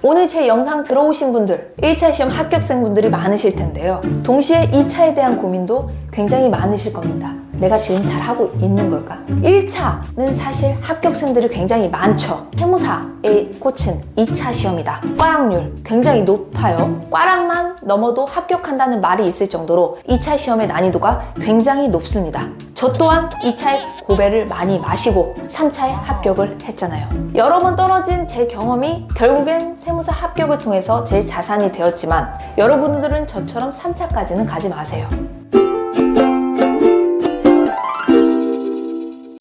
오늘 제 영상 들어오신 분들 1차 시험 합격생분들이 많으실 텐데요. 동시에 2차에 대한 고민도 굉장히 많으실 겁니다. 내가 지금 잘하고 있는 걸까? 1차는 사실 합격생들이 굉장히 많죠. 세무사에 꽂힌 2차 시험이다. 꽈락률 굉장히 높아요. 꽈락만 넘어도 합격한다는 말이 있을 정도로 2차 시험의 난이도가 굉장히 높습니다. 저 또한 2차에 고배를 많이 마시고 3차에 합격을 했잖아요. 여러 번 떨어진 제 경험이 결국엔 세무사 합격을 통해서 제 자산이 되었지만 여러분들은 저처럼 3차까지는 가지 마세요.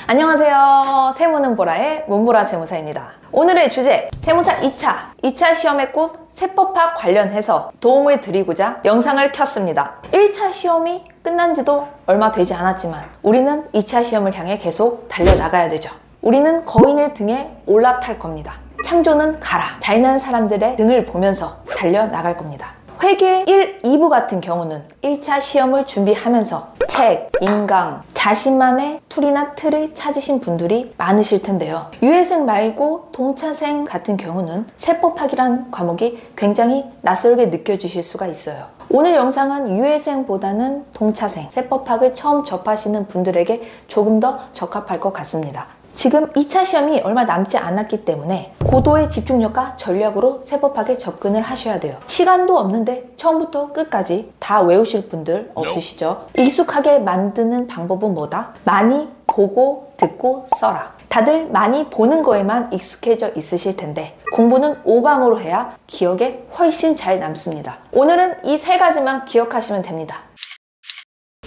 안녕하세요. 세무는 보라의 문보라 세무사입니다. 오늘의 주제, 세무사 2차 시험의 꽃 세법학 관련해서 도움을 드리고자 영상을 켰습니다. 1차 시험이 끝난 지도 얼마 되지 않았지만 우리는 2차 시험을 향해 계속 달려나가야 되죠. 우리는 거인의 등에 올라탈 겁니다. 창조는 가라. 잘난 사람들의 등을 보면서 달려나갈 겁니다. 회계 1, 2부 같은 경우는 1차 시험을 준비하면서 책, 인강, 자신만의 툴이나 틀을 찾으신 분들이 많으실 텐데요. 유예생 말고 동차생 같은 경우는 세법학이란 과목이 굉장히 낯설게 느껴지실 수가 있어요. 오늘 영상은 유예생보다는 동차생, 세법학을 처음 접하시는 분들에게 조금 더 적합할 것 같습니다. 지금 2차 시험이 얼마 남지 않았기 때문에 고도의 집중력과 전략으로 세법학에 접근을 하셔야 돼요. 시간도 없는데 처음부터 끝까지 다 외우실 분들 없으시죠? 익숙하게 만드는 방법은 뭐다? 많이 보고 듣고 써라. 다들 많이 보는 거에만 익숙해져 있으실 텐데 공부는 5강으로 해야 기억에 훨씬 잘 남습니다. 오늘은 이 세 가지만 기억하시면 됩니다.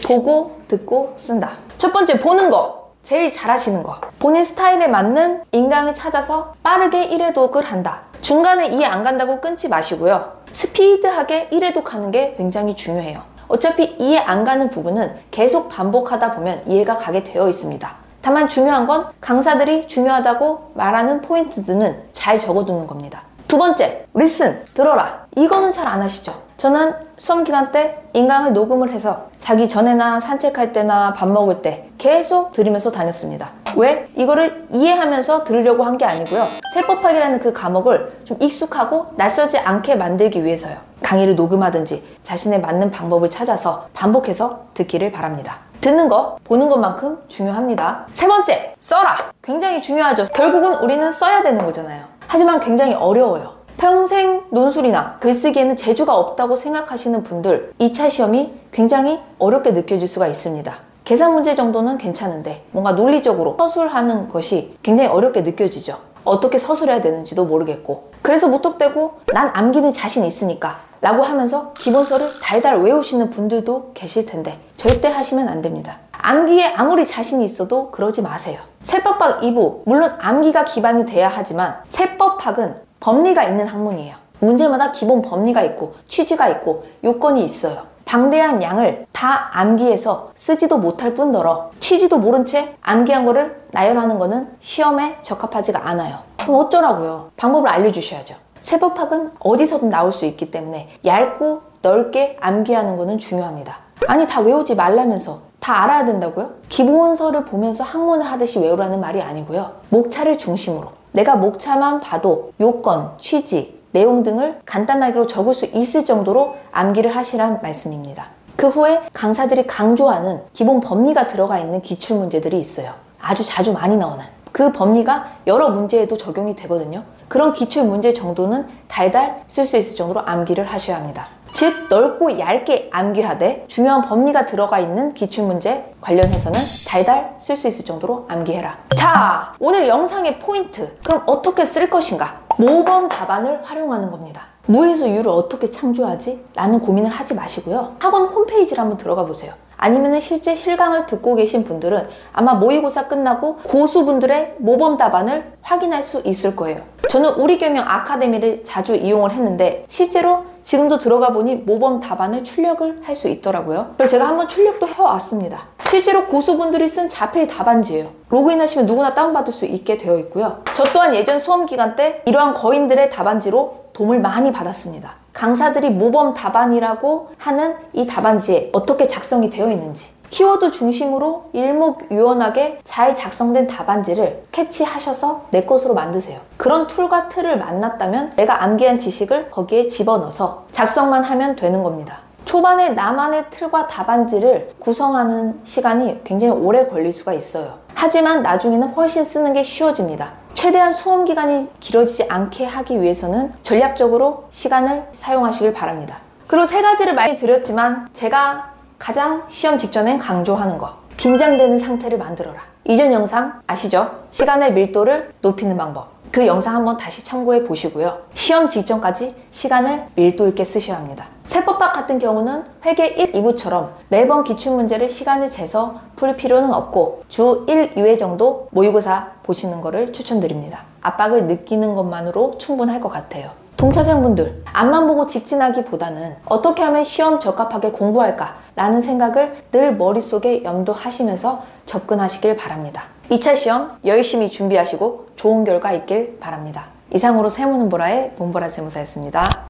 보고, 듣고, 쓴다. 첫 번째, 보는 거. 제일 잘하시는 거. 본인 스타일에 맞는 인강을 찾아서 빠르게 1회독을 한다. 중간에 이해 안 간다고 끊지 마시고요. 스피드하게 1회독 하는 게 굉장히 중요해요. 어차피 이해 안 가는 부분은 계속 반복하다 보면 이해가 가게 되어 있습니다. 다만 중요한 건 강사들이 중요하다고 말하는 포인트들은 잘 적어두는 겁니다. 두 번째, 리슨, 들어라. 이거는 잘 안 하시죠? 저는 수험 기간 때 인강을 녹음을 해서 자기 전에나 산책할 때나 밥 먹을 때 계속 들으면서 다녔습니다. 왜? 이거를 이해하면서 들으려고 한 게 아니고요. 세법학이라는 그 과목을 좀 익숙하고 낯설지 않게 만들기 위해서요. 강의를 녹음하든지 자신에 맞는 방법을 찾아서 반복해서 듣기를 바랍니다. 듣는 거, 보는 것만큼 중요합니다. 세 번째, 써라. 굉장히 중요하죠. 결국은 우리는 써야 되는 거잖아요. 하지만 굉장히 어려워요. 평생 논술이나 글쓰기에는 재주가 없다고 생각하시는 분들 2차 시험이 굉장히 어렵게 느껴질 수가 있습니다. 계산 문제 정도는 괜찮은데 뭔가 논리적으로 서술하는 것이 굉장히 어렵게 느껴지죠. 어떻게 서술해야 되는지도 모르겠고 그래서 무턱대고 난 암기는 자신 있으니까 라고 하면서 기본서를 달달 외우시는 분들도 계실 텐데 절대 하시면 안 됩니다. 암기에 아무리 자신이 있어도 그러지 마세요. 세법학 2부, 물론 암기가 기반이 돼야 하지만 세법학은 법리가 있는 학문이에요. 문제마다 기본 법리가 있고 취지가 있고 요건이 있어요. 방대한 양을 다 암기해서 쓰지도 못할 뿐더러 취지도 모른 채 암기한 거를 나열하는 거는 시험에 적합하지가 않아요. 그럼 어쩌라고요? 방법을 알려주셔야죠. 세법학은 어디서든 나올 수 있기 때문에 얇고 넓게 암기하는 거는 중요합니다. 아니 다 외우지 말라면서 다 알아야 된다고요? 기본서를 보면서 학문을 하듯이 외우라는 말이 아니고요. 목차를 중심으로 내가 목차만 봐도 요건, 취지, 내용 등을 간단하게 적을 수 있을 정도로 암기를 하시란 말씀입니다. 그 후에 강사들이 강조하는 기본 법리가 들어가 있는 기출문제들이 있어요. 아주 자주 많이 나오는. 그 법리가 여러 문제에도 적용이 되거든요. 그런 기출문제 정도는 달달 쓸 수 있을 정도로 암기를 하셔야 합니다. 즉 넓고 얇게 암기하되 중요한 법리가 들어가 있는 기출문제 관련해서는 달달 쓸 수 있을 정도로 암기해라. 자, 오늘 영상의 포인트. 그럼 어떻게 쓸 것인가? 모범 답안을 활용하는 겁니다. 무에서 유를 어떻게 창조하지? 라는 고민을 하지 마시고요. 학원 홈페이지를 한번 들어가 보세요. 아니면 실제 실강을 듣고 계신 분들은 아마 모의고사 끝나고 고수분들의 모범 답안을 확인할 수 있을 거예요. 저는 우리경영 아카데미를 자주 이용을 했는데 실제로 지금도 들어가 보니 모범 답안을 출력을 할 수 있더라고요. 그래서 제가 한번 출력도 해왔습니다. 실제로 고수분들이 쓴 자필 답안지예요. 로그인하시면 누구나 다운받을 수 있게 되어 있고요. 저 또한 예전 수험 기간 때 이러한 거인들의 답안지로 도움을 많이 받았습니다. 강사들이 모범 답안이라고 하는 이 답안지에 어떻게 작성이 되어 있는지 키워드 중심으로 일목요연하게 잘 작성된 답안지를 캐치하셔서 내 것으로 만드세요. 그런 툴과 틀을 만났다면 내가 암기한 지식을 거기에 집어넣어서 작성만 하면 되는 겁니다. 초반에 나만의 틀과 답안지를 구성하는 시간이 굉장히 오래 걸릴 수가 있어요. 하지만 나중에는 훨씬 쓰는 게 쉬워집니다. 최대한 수험 기간이 길어지지 않게 하기 위해서는 전략적으로 시간을 사용하시길 바랍니다. 그리고 세 가지를 말씀드렸지만 제가 가장 시험 직전엔 강조하는 거, 긴장되는 상태를 만들어라. 이전 영상 아시죠? 시간의 밀도를 높이는 방법. 그 영상 한번 다시 참고해 보시고요. 시험 직전까지 시간을 밀도 있게 쓰셔야 합니다. 세법학 같은 경우는 회계 1, 2부처럼 매번 기출문제를 시간을 재서 풀 필요는 없고 주 1, 2회 정도 모의고사 보시는 거를 추천드립니다. 압박을 느끼는 것만으로 충분할 것 같아요. 동차생분들, 앞만 보고 직진하기보다는 어떻게 하면 시험 적합하게 공부할까 라는 생각을 늘 머릿속에 염두하시면서 접근하시길 바랍니다. 2차 시험 열심히 준비하시고 좋은 결과 있길 바랍니다. 이상으로 세무는 보라의 문보라 세무사였습니다.